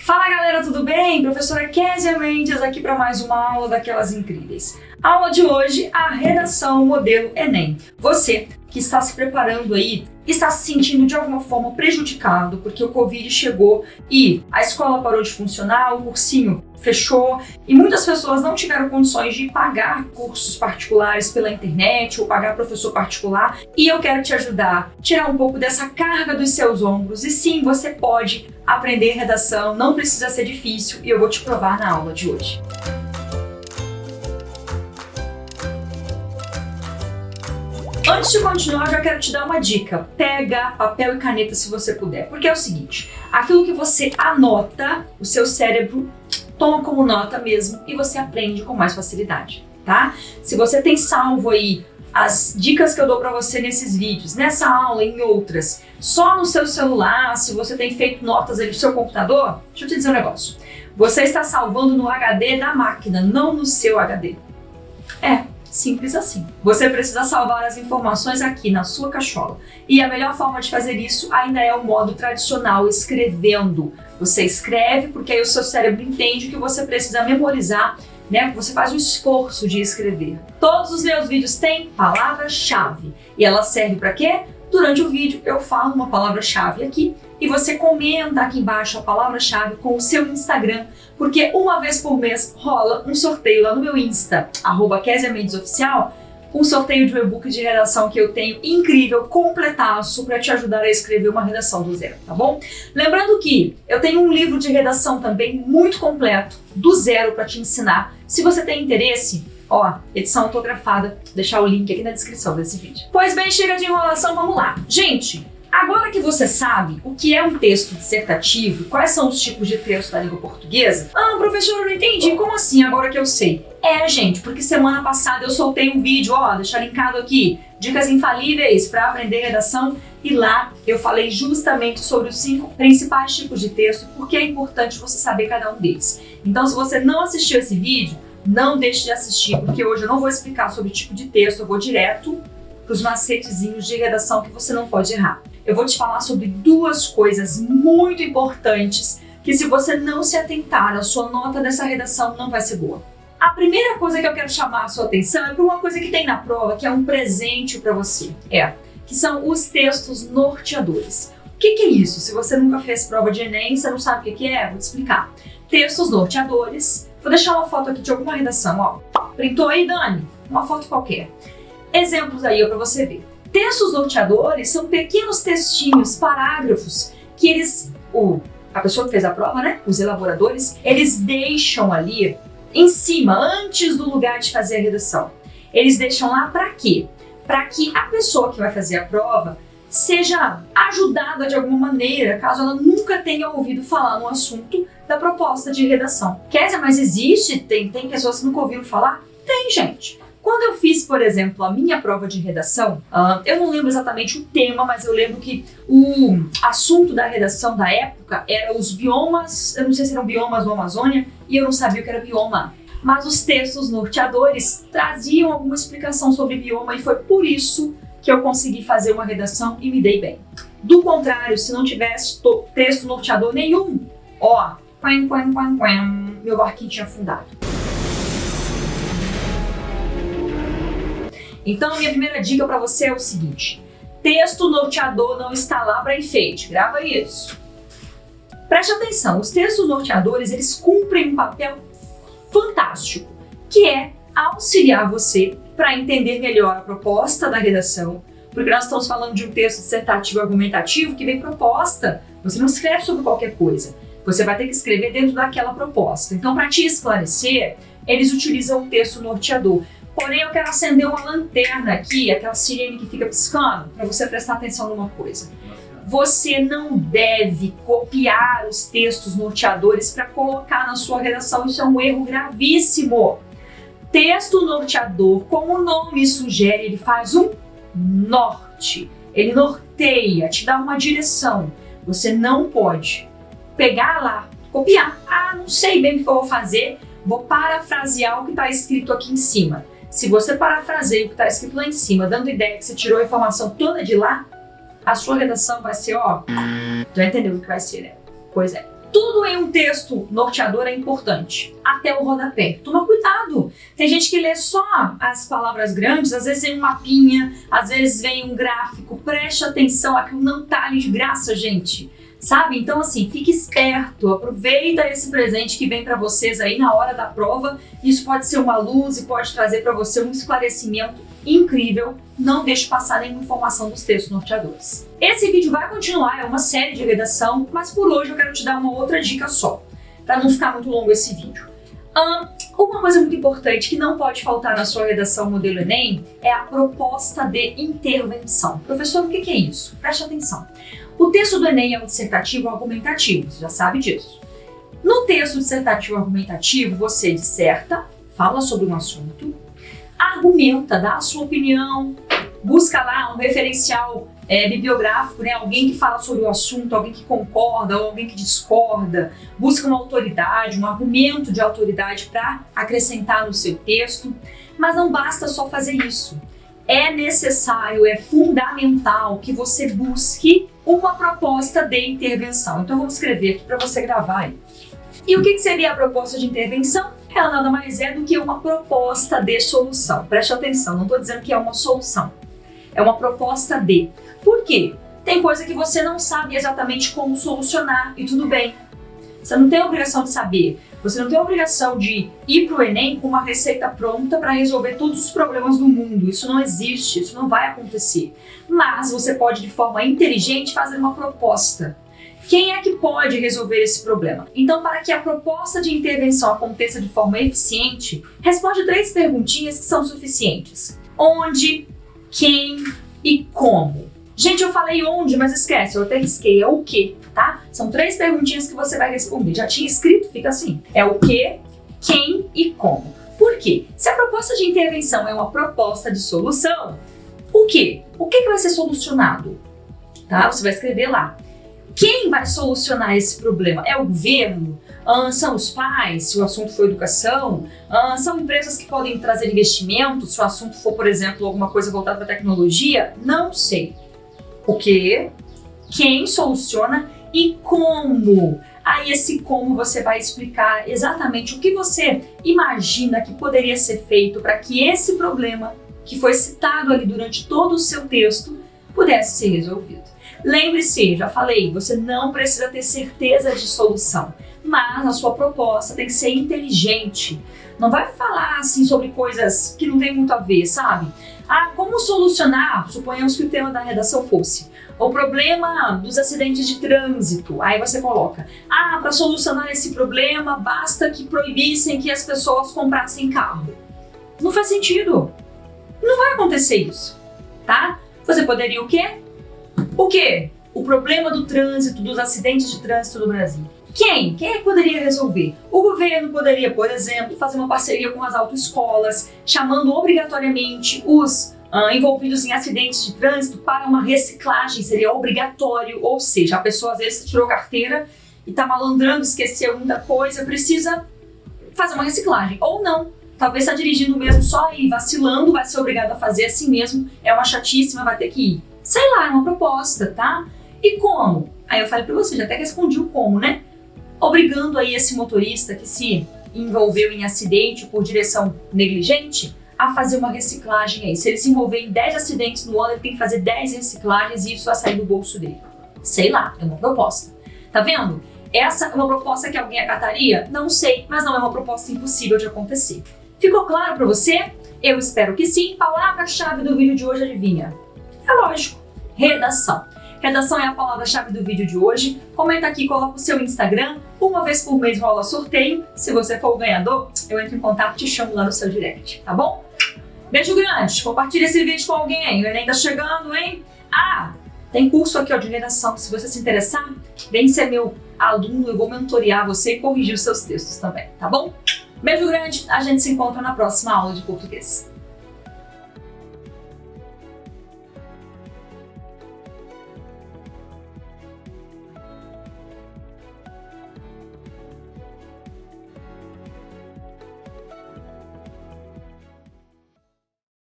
Fala galera, tudo bem? Professora Kézia Mendes aqui para mais uma aula daquelas incríveis. A aula de hoje, a redação modelo Enem. Você que está se preparando aí, está se sentindo de alguma forma prejudicado porque o Covid chegou e a escola parou de funcionar, o cursinho fechou e muitas pessoas não tiveram condições de pagar cursos particulares pela internet ou pagar professor particular, e eu quero te ajudar a tirar um pouco dessa carga dos seus ombros. E sim, você pode aprender redação, não precisa ser difícil, e eu vou te provar na aula de hoje. Antes de continuar, eu já quero te dar uma dica. Pega papel e caneta se você puder, porque é o seguinte, aquilo que você anota, o seu cérebro toma como nota mesmo e você aprende com mais facilidade, tá? Se você tem salvo aí as dicas que eu dou pra você nesses vídeos, nessa aula e em outras, só no seu celular, se você tem feito notas aí no seu computador, deixa eu te dizer um negócio. Você está salvando no HD da máquina, não no seu HD. Simples assim. Você precisa salvar as informações aqui na sua cachola. E a melhor forma de fazer isso ainda é o modo tradicional, escrevendo. Você escreve porque aí o seu cérebro entende que você precisa memorizar, né? Você faz um esforço de escrever. Todos os meus vídeos têm palavra-chave. E ela serve para quê? Durante o vídeo eu falo uma palavra-chave aqui e você comenta aqui embaixo a palavra-chave com o seu Instagram, porque uma vez por mês rola um sorteio lá no meu Insta, @KéziaMendesOficial, um sorteio de um e-book de redação que eu tenho incrível, completaço, para te ajudar a escrever uma redação do zero, tá bom? Lembrando que eu tenho um livro de redação também muito completo, do zero, para te ensinar. Se você tem interesse, edição autografada, vou deixar o link aqui na descrição desse vídeo. Pois bem, chega de enrolação, vamos lá. Gente, agora que você sabe o que é um texto dissertativo, quais são os tipos de texto da língua portuguesa, professor, eu não entendi, como assim agora que eu sei? Gente, porque semana passada eu soltei um vídeo, deixar linkado aqui, dicas infalíveis para aprender redação, e lá eu falei justamente sobre os 5 principais tipos de texto, porque é importante você saber cada um deles. Então, se você não assistiu esse vídeo, não deixe de assistir, porque hoje eu não vou explicar sobre o tipo de texto, eu vou direto para os macetezinhos de redação que você não pode errar. Eu vou te falar sobre 2 coisas muito importantes que, se você não se atentar, a sua nota dessa redação não vai ser boa. A primeira coisa que eu quero chamar a sua atenção é para uma coisa que tem na prova, que é um presente para você. Que são os textos norteadores. O que é isso? Se você nunca fez prova de Enem, você não sabe o que é, vou te explicar. Textos norteadores. Vou deixar uma foto aqui de alguma redação, Printou aí, Dani? Uma foto qualquer. Exemplos aí, para você ver. Textos norteadores são pequenos textinhos, parágrafos, que a pessoa que fez a prova, né, os elaboradores, eles deixam ali em cima, antes do lugar de fazer a redação. Eles deixam lá para quê? Para que a pessoa que vai fazer a prova seja ajudada de alguma maneira, caso ela nunca tenha ouvido falar no assunto da proposta de redação. Kézia, mas existe? Tem pessoas que nunca ouviram falar? Tem, gente. Quando eu fiz, por exemplo, a minha prova de redação, eu não lembro exatamente o tema, mas eu lembro que o assunto da redação da época era os biomas, eu não sei se eram biomas do Amazônia, e eu não sabia o que era bioma. Mas os textos norteadores traziam alguma explicação sobre bioma, e foi por isso que eu consegui fazer uma redação e me dei bem. Do contrário, se não tivesse texto norteador nenhum, meu barquinho tinha afundado. Então, minha primeira dica para você é o seguinte: texto norteador não está lá para enfeite, grava isso. Preste atenção, os textos norteadores, eles cumprem um papel fantástico, que é auxiliar você para entender melhor a proposta da redação, porque nós estamos falando de um texto dissertativo argumentativo que vem proposta. Você não escreve sobre qualquer coisa, você vai ter que escrever dentro daquela proposta. Então, para te esclarecer, eles utilizam o texto norteador. Porém, eu quero acender uma lanterna aqui, aquela sirene que fica piscando, para você prestar atenção numa coisa. Você não deve copiar os textos norteadores para colocar na sua redação, isso é um erro gravíssimo. Texto norteador, como o nome sugere, ele faz um norte, ele norteia, te dá uma direção. Você não pode pegar lá, copiar. Não sei bem o que eu vou fazer, vou parafrasear o que está escrito aqui em cima. Se você parafraseia o que está escrito lá em cima, dando ideia que você tirou a informação toda de lá, a sua redação vai ser, já entendeu o que vai ser, né? Pois é. Tudo em um texto norteador é importante, até o rodapé. Toma cuidado. Tem gente que lê só as palavras grandes, às vezes vem um mapinha, às vezes vem um gráfico. Preste atenção, aquilo não tá ali de graça, gente. Sabe? Então, assim, fique esperto, aproveita esse presente que vem para vocês aí na hora da prova. Isso pode ser uma luz e pode trazer para você um esclarecimento incrível. Não deixe passar nenhuma informação dos textos norteadores. Esse vídeo vai continuar, é uma série de redação, mas por hoje eu quero te dar uma outra dica só, para não ficar muito longo esse vídeo. Uma coisa muito importante que não pode faltar na sua redação modelo Enem é a proposta de intervenção. Professor, o que é isso? Preste atenção. O texto do Enem é um dissertativo argumentativo, você já sabe disso. No texto dissertativo argumentativo, você disserta, fala sobre um assunto, argumenta, dá a sua opinião, busca lá um referencial bibliográfico, né? Alguém que fala sobre o assunto, alguém que concorda ou alguém que discorda, busca uma autoridade, um argumento de autoridade para acrescentar no seu texto. Mas não basta só fazer isso. É necessário, é fundamental que você busque uma proposta de intervenção. Então vamos escrever aqui para você gravar aí. E o que seria a proposta de intervenção? Ela nada mais é do que uma proposta de solução. Preste atenção, não estou dizendo que é uma solução. É uma proposta de. Por quê? Tem coisa que você não sabe exatamente como solucionar e tudo bem. Você não tem a obrigação de saber. Você não tem a obrigação de ir para o Enem com uma receita pronta para resolver todos os problemas do mundo. Isso não existe, isso não vai acontecer. Mas você pode, de forma inteligente, fazer uma proposta. Quem é que pode resolver esse problema? Então, para que a proposta de intervenção aconteça de forma eficiente, responde 3 perguntinhas que são suficientes. Onde, quem e como. Gente, eu falei onde, mas esquece, eu até risquei, é o que, tá? São 3 perguntinhas que você vai responder. Já tinha escrito, fica assim. É o que, quem e como. Por quê? Se a proposta de intervenção é uma proposta de solução, o quê? O que vai ser solucionado? Tá? Você vai escrever lá. Quem vai solucionar esse problema? É o governo? São os pais, se o assunto for educação? São empresas que podem trazer investimentos, se o assunto for, por exemplo, alguma coisa voltada para tecnologia? Não sei. O que, quem soluciona e como. Aí esse como você vai explicar exatamente o que você imagina que poderia ser feito para que esse problema que foi citado ali durante todo o seu texto pudesse ser resolvido. Lembre-se, já falei, você não precisa ter certeza de solução, mas a sua proposta tem que ser inteligente. Não vai falar assim sobre coisas que não tem muito a ver, sabe? Como solucionar, suponhamos que o tema da redação fosse o problema dos acidentes de trânsito. Aí você coloca, para solucionar esse problema basta que proibissem que as pessoas comprassem carro. Não faz sentido. Não vai acontecer isso, tá? Você poderia o quê? O quê? O problema do trânsito, dos acidentes de trânsito no Brasil. Quem? Quem é que poderia resolver? O governo poderia, por exemplo, fazer uma parceria com as autoescolas, chamando obrigatoriamente os envolvidos em acidentes de trânsito para uma reciclagem, seria obrigatório, ou seja, a pessoa às vezes tirou carteira e está malandrando, esqueceu muita coisa, precisa fazer uma reciclagem, ou não. Talvez está dirigindo mesmo só e vacilando, vai ser obrigado a fazer assim mesmo, é uma chatíssima, vai ter que ir. Sei lá, é uma proposta, tá? E como? Aí eu falei pra você, já até respondi o como, né? Obrigando aí esse motorista que se envolveu em acidente por direção negligente a fazer uma reciclagem aí. Se ele se envolver em 10 acidentes no ano, ele tem que fazer 10 reciclagens e isso vai sair do bolso dele. Sei lá, é uma proposta. Tá vendo? Essa é uma proposta que alguém acataria? Não sei, mas não é uma proposta impossível de acontecer. Ficou claro pra você? Eu espero que sim. Palavra-chave do vídeo de hoje, adivinha? É lógico, redação. Redação é a palavra-chave do vídeo de hoje. Comenta aqui, coloca o seu Instagram. Uma vez por mês rola sorteio. Se você for o ganhador, eu entro em contato e te chamo lá no seu direct, tá bom? Beijo grande. Compartilha esse vídeo com alguém aí. O Enem tá chegando, hein? Tem curso aqui de redação. Se você se interessar, vem ser meu aluno. Eu vou mentorear você e corrigir os seus textos também, tá bom? Beijo grande. A gente se encontra na próxima aula de português.